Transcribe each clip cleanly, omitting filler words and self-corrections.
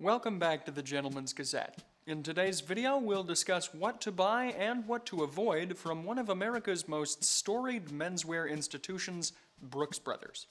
Welcome back to the Gentleman's Gazette. In today's video, we'll discuss what to buy and what to avoid from one of America's most storied menswear institutions, Brooks Brothers.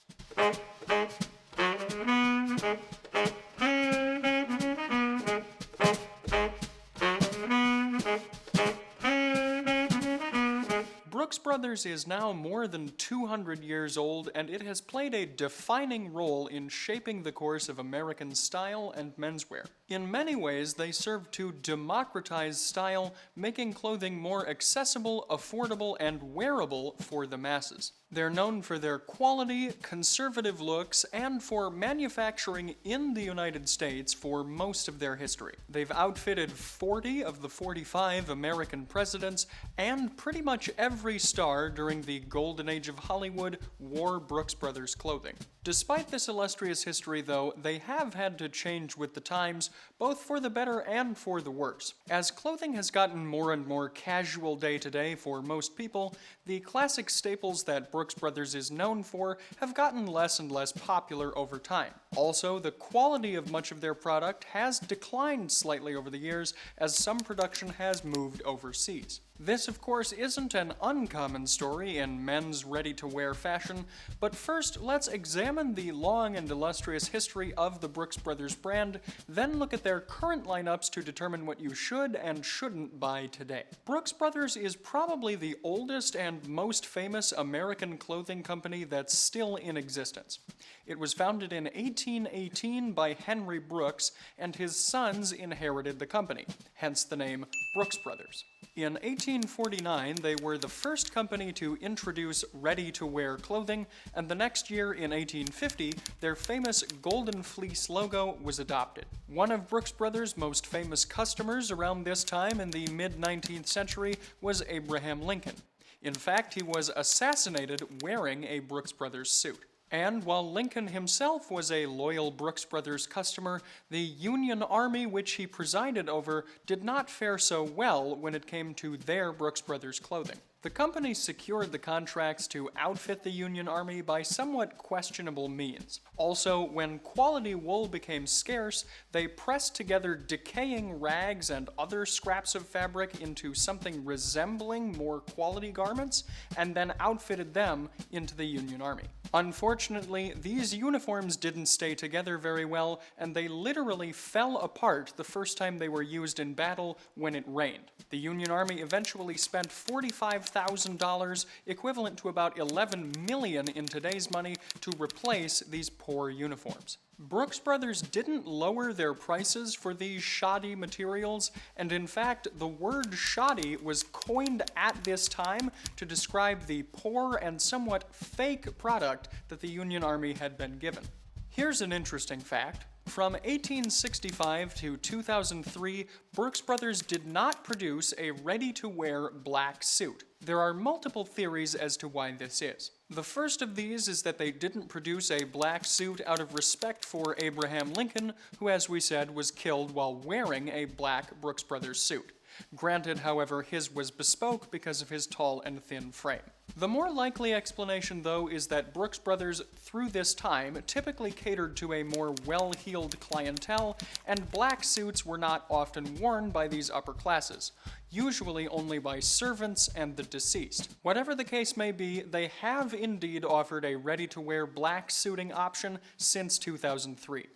Brooks Brothers is now more than 200 years old, and it has played a defining role in shaping the course of American style and menswear. In many ways, they serve to democratize style, making clothing more accessible, affordable, and wearable for the masses. They're known for their quality, conservative looks, and for manufacturing in the United States for most of their history. They've outfitted 40 of the 45 American presidents, and pretty much every star during the golden age of Hollywood wore Brooks Brothers clothing. Despite this illustrious history, though, they have had to change with the times, both for the better and for the worse. As clothing has gotten more and more casual day to day for most people, the classic staples that Brooks Brothers is known for have gotten less and less popular over time. Also, the quality of much of their product has declined slightly over the years as some production has moved overseas. This, of course, isn't an uncommon story in men's ready-to-wear fashion, but first let's examine the long and illustrious history of the Brooks Brothers brand, then look at their current lineups to determine what you should and shouldn't buy today. Brooks Brothers is probably the oldest and most famous American clothing company that's still in existence. It was founded in 1818 by Henry Brooks, and his sons inherited the company, hence the name Brooks Brothers. In 1849, they were the first company to introduce ready-to-wear clothing, and the next year, in 1850, their famous Golden Fleece logo was adopted. One of Brooks Brothers' most famous customers around this time in the mid-19th century was Abraham Lincoln. In fact, he was assassinated wearing a Brooks Brothers suit. And while Lincoln himself was a loyal Brooks Brothers customer, the Union Army which he presided over did not fare so well when it came to their Brooks Brothers clothing. The company secured the contracts to outfit the Union Army by somewhat questionable means. Also, when quality wool became scarce, they pressed together decaying rags and other scraps of fabric into something resembling more quality garments, and then outfitted them into the Union Army. Unfortunately, these uniforms didn't stay together very well, and they literally fell apart the first time they were used in battle when it rained. The Union Army eventually spent $45,000, equivalent to about $11 million in today's money, to replace these poor uniforms. Brooks Brothers didn't lower their prices for these shoddy materials, and in fact, the word shoddy was coined at this time to describe the poor and somewhat fake product that the Union Army had been given. Here's an interesting fact. From 1865 to 2003, Brooks Brothers did not produce a ready-to-wear black suit. There are multiple theories as to why this is. The first of these is that they didn't produce a black suit out of respect for Abraham Lincoln, who, as we said, was killed while wearing a black Brooks Brothers suit. Granted, however, his was bespoke because of his tall and thin frame. The more likely explanation, though, is that Brooks Brothers, through this time, typically catered to a more well-heeled clientele, and black suits were not often worn by these upper classes, usually only by servants and the deceased. Whatever the case may be, they have indeed offered a ready-to-wear black suiting option since 2003.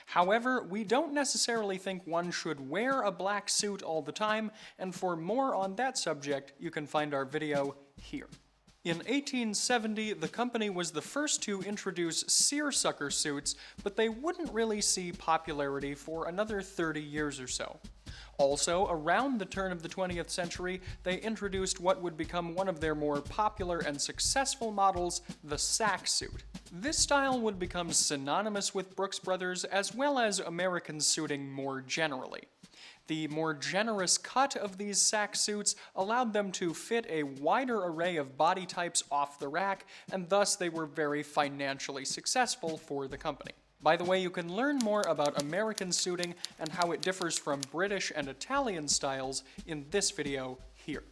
However, we don't necessarily think one should wear a black suit all the time, and for more on that subject, you can find our video here. In 1870, the company was the first to introduce seersucker suits, but they wouldn't really see popularity for another 30 years or so. Also, around the turn of the 20th century, they introduced what would become one of their more popular and successful models, the sack suit. This style would become synonymous with Brooks Brothers as well as American suiting more generally. The more generous cut of these sack suits allowed them to fit a wider array of body types off the rack, and thus they were very financially successful for the company. By the way, you can learn more about American suiting and how it differs from British and Italian styles in this video here.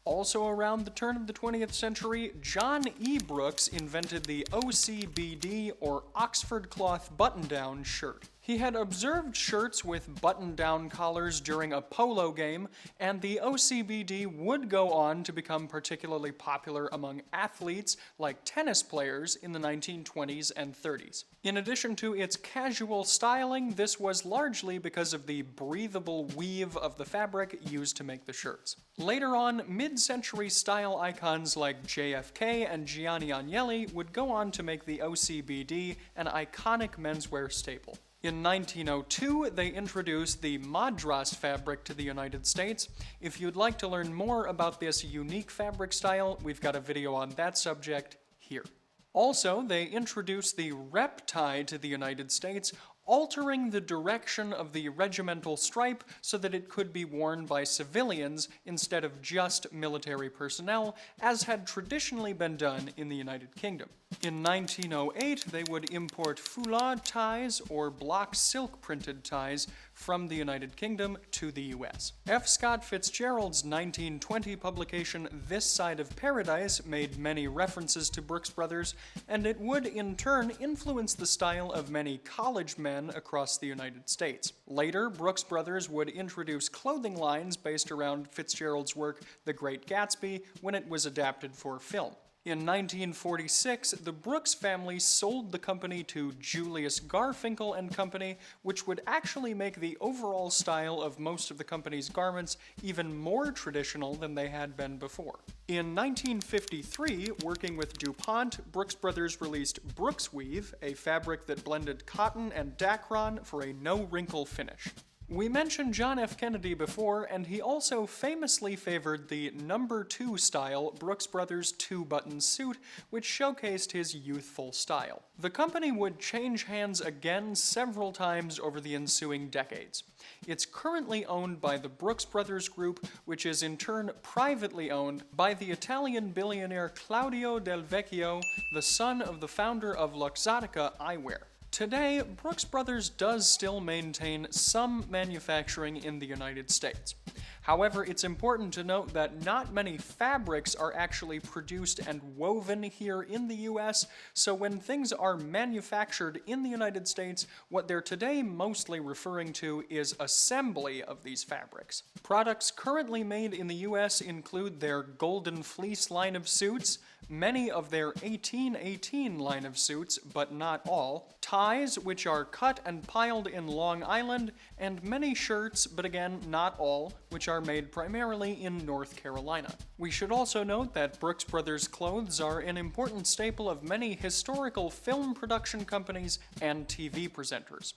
Also around the turn of the 20th century, John E. Brooks invented the OCBD, or Oxford cloth button-down shirt. He had observed shirts with button-down collars during a polo game, and the OCBD would go on to become particularly popular among athletes like tennis players in the 1920s and 30s. In addition to its casual styling, this was largely because of the breathable weave of the fabric used to make the shirts. Later on, mid-century style icons like JFK and Gianni Agnelli would go on to make the OCBD an iconic menswear staple. In 1902, they introduced the Madras fabric to the United States. If you'd like to learn more about this unique fabric style, we've got a video on that subject here. Also, they introduced the rep tie to the United States, altering the direction of the regimental stripe so that it could be worn by civilians instead of just military personnel, as had traditionally been done in the United Kingdom. In 1908, they would import foulard ties, or block silk printed ties, from the United Kingdom to the US. F. Scott Fitzgerald's 1920 publication This Side of Paradise made many references to Brooks Brothers, and it would in turn influence the style of many college men across the United States. Later, Brooks Brothers would introduce clothing lines based around Fitzgerald's work The Great Gatsby when it was adapted for film. In 1946, the Brooks family sold the company to Julius Garfinkel and Company, which would actually make the overall style of most of the company's garments even more traditional than they had been before. In 1953, working with DuPont, Brooks Brothers released Brooks Weave, a fabric that blended cotton and Dacron for a no-wrinkle finish. We mentioned John F. Kennedy before, and he also famously favored the No. 2 style Brooks Brothers 2-button suit, which showcased his youthful style. The company would change hands again several times over the ensuing decades. It's currently owned by the Brooks Brothers Group, which is in turn privately owned by the Italian billionaire Claudio del Vecchio, the son of the founder of Luxottica Eyewear. Today, Brooks Brothers does still maintain some manufacturing in the United States. However, it's important to note that not many fabrics are actually produced and woven here in the US, so when things are manufactured in the United States, what they're today mostly referring to is assembly of these fabrics. Products currently made in the US include their Golden Fleece line of suits, many of their 1818 line of suits, but not all, ties, which are cut and piled in Long Island, and many shirts, but again, not all, which are made primarily in North Carolina. We should also note that Brooks Brothers clothes are an important staple of many historical film production companies and TV presenters.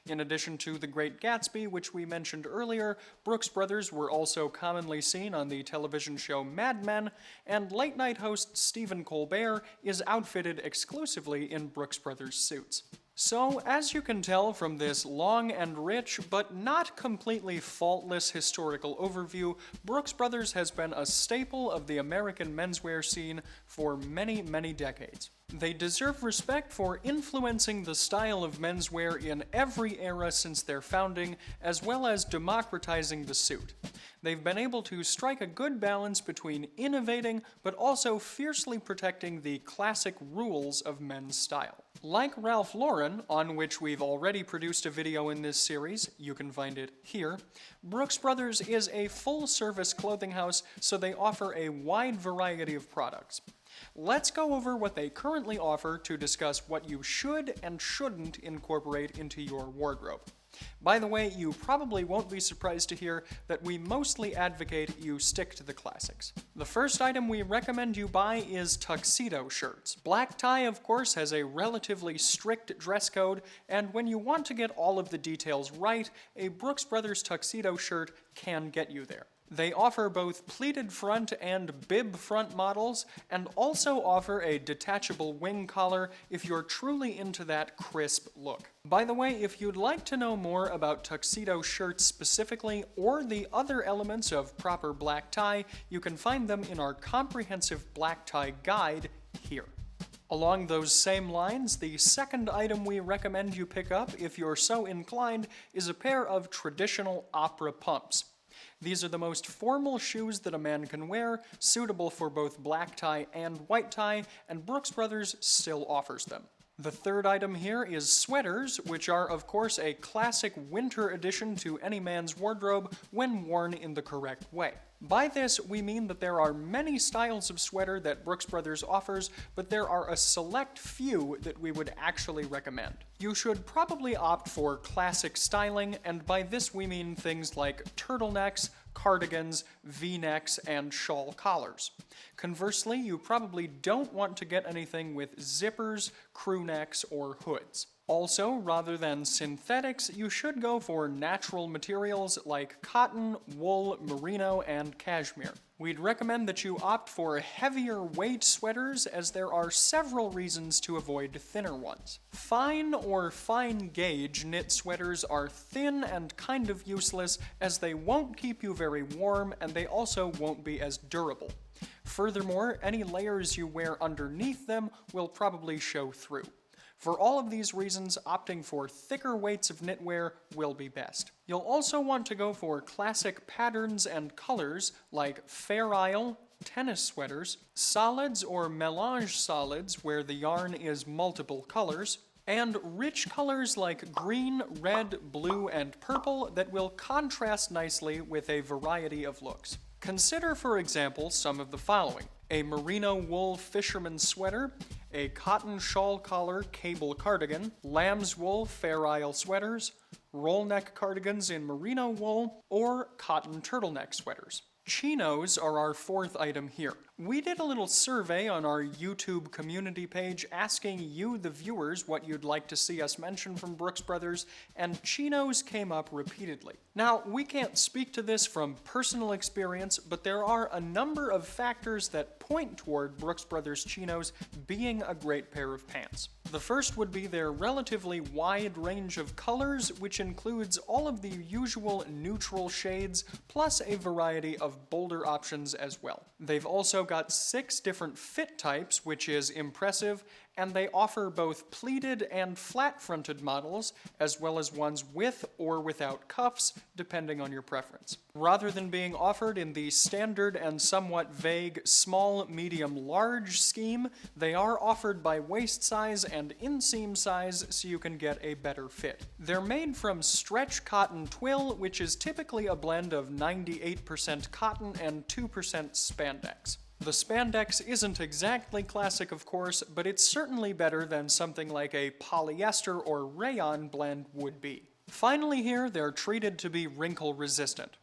In addition to The Great Gatsby, which we mentioned earlier, Brooks Brothers were also commonly seen on the television show Mad Men, and late-night host Stephen Colbert is outfitted exclusively in Brooks Brothers suits. So, as you can tell from this long and rich, but not completely faultless historical overview, Brooks Brothers has been a staple of the American menswear scene for many, many decades. They deserve respect for influencing the style of menswear in every era since their founding, as well as democratizing the suit. They've been able to strike a good balance between innovating, but also fiercely protecting the classic rules of men's style. Like Ralph Lauren, on which we've already produced a video in this series, you can find it here, Brooks Brothers is a full-service clothing house, so they offer a wide variety of products. Let's go over what they currently offer to discuss what you should and shouldn't incorporate into your wardrobe. By the way, you probably won't be surprised to hear that we mostly advocate you stick to the classics. The first item we recommend you buy is tuxedo shirts. Black tie, of course, has a relatively strict dress code, and when you want to get all of the details right, a Brooks Brothers tuxedo shirt can get you there. They offer both pleated front and bib front models, and also offer a detachable wing collar if you're truly into that crisp look. By the way, if you'd like to know more about tuxedo shirts specifically, or the other elements of proper black tie, you can find them in our comprehensive black tie guide here. Along those same lines, the second item we recommend you pick up, if you're so inclined, is a pair of traditional opera pumps. These are the most formal shoes that a man can wear, suitable for both black tie and white tie, and Brooks Brothers still offers them. The third item here is sweaters, which are of course a classic winter addition to any man's wardrobe when worn in the correct way. By this, we mean that there are many styles of sweater that Brooks Brothers offers, but there are a select few that we would actually recommend. You should probably opt for classic styling, and by this we mean things like turtlenecks, cardigans, V-necks, and shawl collars. Conversely, you probably don't want to get anything with zippers, crew necks, or hoods. Also, rather than synthetics, you should go for natural materials like cotton, wool, merino, and cashmere. We'd recommend that you opt for heavier weight sweaters, as there are several reasons to avoid thinner ones. Fine or fine gauge knit sweaters are thin and kind of useless, as they won't keep you very warm and they also won't be as durable. Furthermore, any layers you wear underneath them will probably show through. For all of these reasons, opting for thicker weights of knitwear will be best. You'll also want to go for classic patterns and colors like Fair Isle, tennis sweaters, solids or melange solids where the yarn is multiple colors, and rich colors like green, red, blue, and purple that will contrast nicely with a variety of looks. Consider, for example, some of the following: a merino wool fisherman sweater, a cotton shawl collar cable cardigan, lambswool Fair Isle sweaters, roll neck cardigans in merino wool, or cotton turtleneck sweaters. Chinos are our fourth item here. We did a little survey on our YouTube community page asking you, the viewers, what you'd like to see us mention from Brooks Brothers, and chinos came up repeatedly. Now, we can't speak to this from personal experience, but there are a number of factors that point toward Brooks Brothers chinos being a great pair of pants. The first would be their relatively wide range of colors, which includes all of the usual neutral shades, plus a variety of bolder options as well. They've also got 6 different fit types, which is impressive, and they offer both pleated and flat-fronted models, as well as ones with or without cuffs, depending on your preference. Rather than being offered in the standard and somewhat vague small, medium, large scheme, they are offered by waist size and inseam size so you can get a better fit. They're made from stretch cotton twill, which is typically a blend of 98% cotton and 2% spandex. The spandex isn't exactly classic, of course, but it's certainly better than something like a polyester or rayon blend would be. Finally here, they're treated to be wrinkle resistant.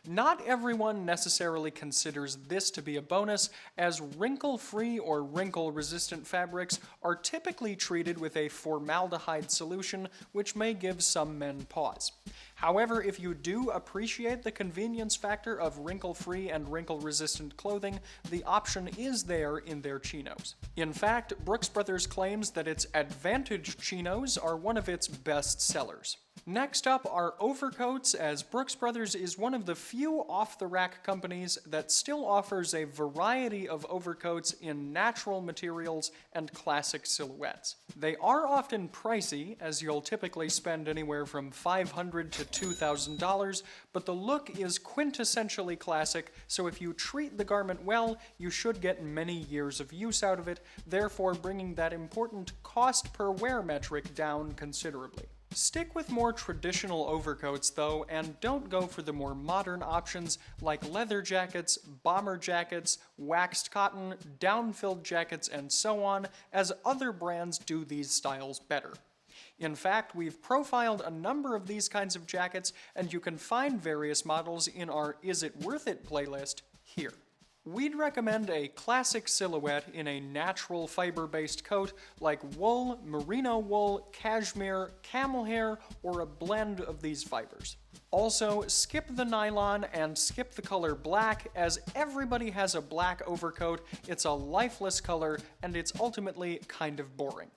Not everyone necessarily considers this to be a bonus, as wrinkle-free or wrinkle-resistant fabrics are typically treated with a formaldehyde solution, which may give some men pause. However, if you do appreciate the convenience factor of wrinkle-free and wrinkle-resistant clothing, the option is there in their chinos. In fact, Brooks Brothers claims that its Advantage chinos are one of its best sellers. Next up are overcoats, as Brooks Brothers is one of the few off-the-rack companies that still offers a variety of overcoats in natural materials and classic silhouettes. They are often pricey, as you'll typically spend anywhere from $500 to $2,000, but the look is quintessentially classic, so if you treat the garment well, you should get many years of use out of it, therefore bringing that important cost per wear metric down considerably. Stick with more traditional overcoats though, and don't go for the more modern options like leather jackets, bomber jackets, waxed cotton, down-filled jackets, and so on, as other brands do these styles better. In fact, we've profiled a number of these kinds of jackets, and you can find various models in our Is It Worth It playlist here. We'd recommend a classic silhouette in a natural fiber-based coat like wool, merino wool, cashmere, camel hair, or a blend of these fibers. Also, skip the nylon and skip the color black, as everybody has a black overcoat, it's a lifeless color, and it's ultimately kind of boring.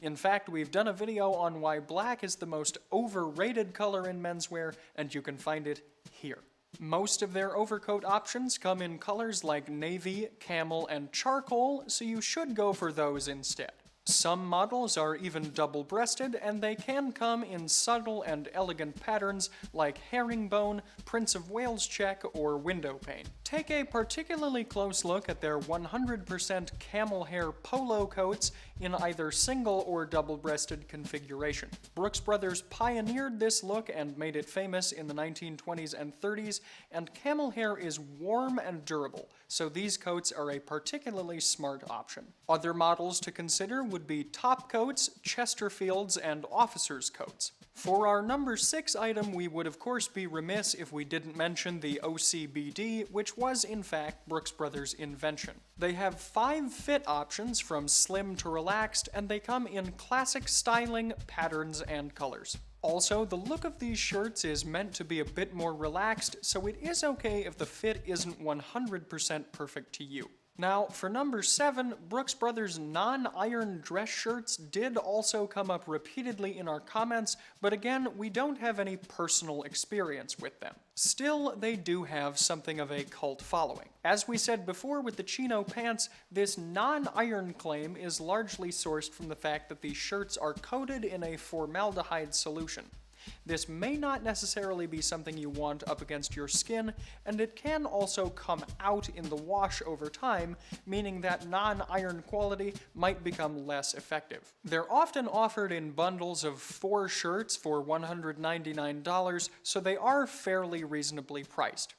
In fact, we've done a video on why black is the most overrated color in menswear, and you can find it here. Most of their overcoat options come in colors like navy, camel, and charcoal, so you should go for those instead. Some models are even double-breasted, and they can come in subtle and elegant patterns like herringbone, Prince of Wales check, or window pane. Take a particularly close look at their 100% camel hair polo coats in either single or double-breasted configuration. Brooks Brothers pioneered this look and made it famous in the 1920s and 30s, and camel hair is warm and durable, so these coats are a particularly smart option. Other models to consider would be top coats, Chesterfields, and officers' coats. For our number 6 item, we would of course be remiss if we didn't mention the OCBD, which was in fact Brooks Brothers' invention. They have 5 fit options from slim to relaxed, and they come in classic styling, patterns, and colors. Also, the look of these shirts is meant to be a bit more relaxed, so it is okay if the fit isn't 100% perfect to you. Now, for number 7, Brooks Brothers non-iron dress shirts did also come up repeatedly in our comments, but again, we don't have any personal experience with them. Still, they do have something of a cult following. As we said before with the chino pants, this non-iron claim is largely sourced from the fact that these shirts are coated in a formaldehyde solution. This may not necessarily be something you want up against your skin, and it can also come out in the wash over time, meaning that non-iron quality might become less effective. They're often offered in bundles of 4 shirts for $199, so they are fairly reasonably priced.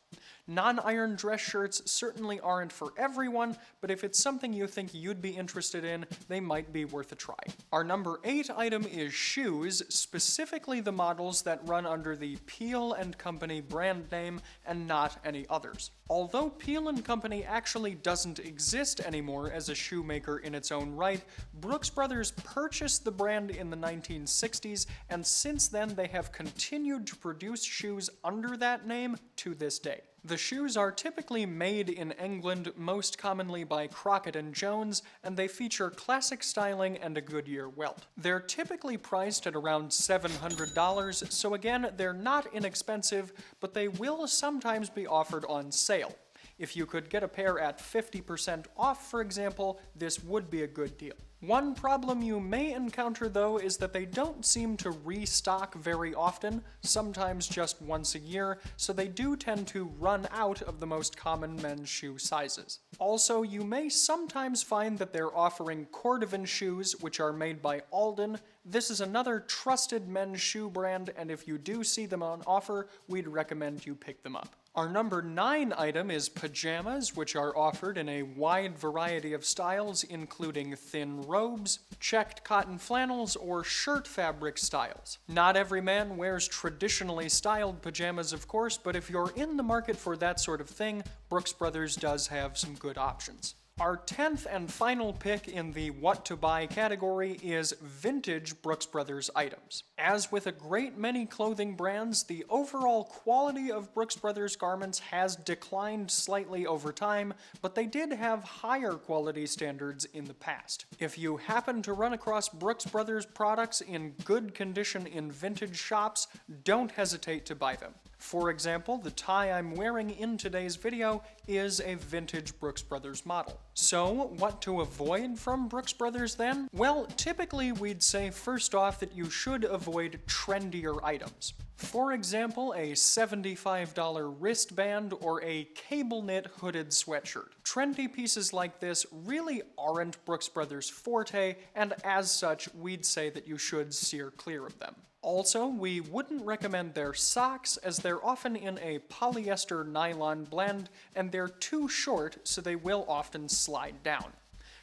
Non-iron dress shirts certainly aren't for everyone, but if it's something you think you'd be interested in, they might be worth a try. Our number 8 item is shoes, specifically the models that run under the Peel & Company brand name and not any others. Although Peel & Company actually doesn't exist anymore as a shoemaker in its own right, Brooks Brothers purchased the brand in the 1960s, and since then they have continued to produce shoes under that name to this day. The shoes are typically made in England, most commonly by Crockett & Jones, and they feature classic styling and a Goodyear welt. They're typically priced at around $700, so again, they're not inexpensive, but they will sometimes be offered on sale. If you could get a pair at 50% off, for example, this would be a good deal. One problem you may encounter, though, is that they don't seem to restock very often, sometimes just once a year, so they do tend to run out of the most common men's shoe sizes. Also, you may sometimes find that they're offering cordovan shoes, which are made by Alden. This is another trusted men's shoe brand, and if you do see them on offer, we'd recommend you pick them up. Our number 9 item is pajamas, which are offered in a wide variety of styles, including thin robes, checked cotton flannels, or shirt fabric styles. Not every man wears traditionally styled pajamas, of course, but if you're in the market for that sort of thing, Brooks Brothers does have some good options. Our 10th and final pick in the what to buy category is vintage Brooks Brothers items. As with a great many clothing brands, the overall quality of Brooks Brothers garments has declined slightly over time, but they did have higher quality standards in the past. If you happen to run across Brooks Brothers products in good condition in vintage shops, don't hesitate to buy them. For example, the tie I'm wearing in today's video is a vintage Brooks Brothers model. So, what to avoid from Brooks Brothers then? Well, typically we'd say first off that you should avoid trendier items. For example, a $75 wristband or a cable-knit hooded sweatshirt. Trendy pieces like this really aren't Brooks Brothers' forte, and as such, we'd say that you should steer clear of them. Also, we wouldn't recommend their socks, as they're often in a polyester nylon blend, and they're too short, so they will often slide down.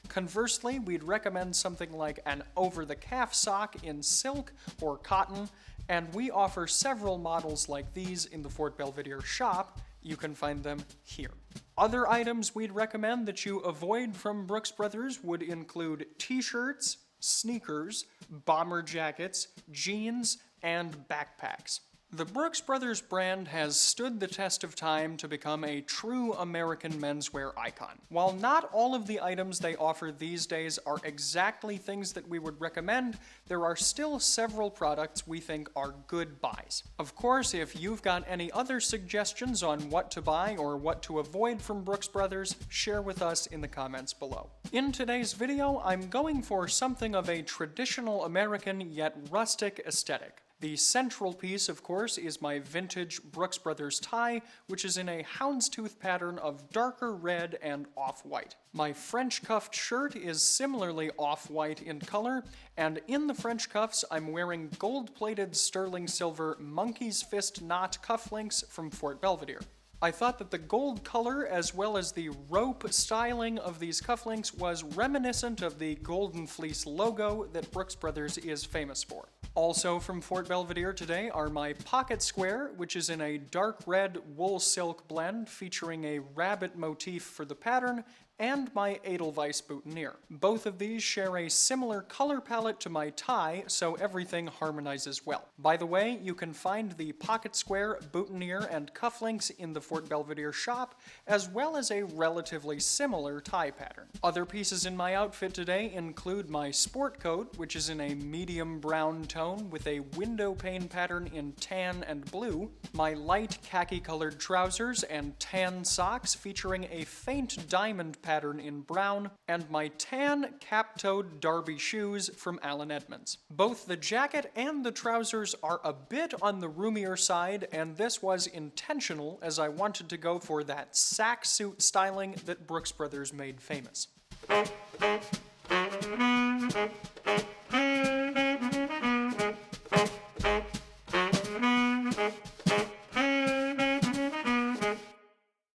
Conversely, we'd recommend something like an over-the-calf sock in silk or cotton, and we offer several models like these in the Fort Belvedere shop. You can find them here. Other items we'd recommend that you avoid from Brooks Brothers would include t-shirts, sneakers, bomber jackets, jeans, and backpacks. The Brooks Brothers brand has stood the test of time to become a true American menswear icon. While not all of the items they offer these days are exactly things that we would recommend, there are still several products we think are good buys. Of course, if you've got any other suggestions on what to buy or what to avoid from Brooks Brothers, share with us in the comments below. In today's video, I'm going for something of a traditional American yet rustic aesthetic. The central piece, of course, is my vintage Brooks Brothers tie, which is in a houndstooth pattern of darker red and off-white. My French cuffed shirt is similarly off-white in color, and in the French cuffs I'm wearing gold-plated sterling silver monkey's fist knot cufflinks from Fort Belvedere. I thought that the gold color as well as the rope styling of these cufflinks was reminiscent of the Golden Fleece logo that Brooks Brothers is famous for. Also from Fort Belvedere today are my pocket square, which is in a dark red wool silk blend featuring a rabbit motif for the pattern, and my Edelweiss boutonniere. Both of these share a similar color palette to my tie, so everything harmonizes well. By the way, you can find the pocket square, boutonniere, and cufflinks in the Fort Belvedere shop, as well as a relatively similar tie pattern. Other pieces in my outfit today include my sport coat, which is in a medium brown tone with a window pane pattern in tan and blue, my light khaki-colored trousers and tan socks featuring a faint diamond pattern in brown, and my tan cap-toed derby shoes from Allen Edmonds. Both the jacket and the trousers are a bit on the roomier side, and this was intentional as I wanted to go for that sack suit styling that Brooks Brothers made famous.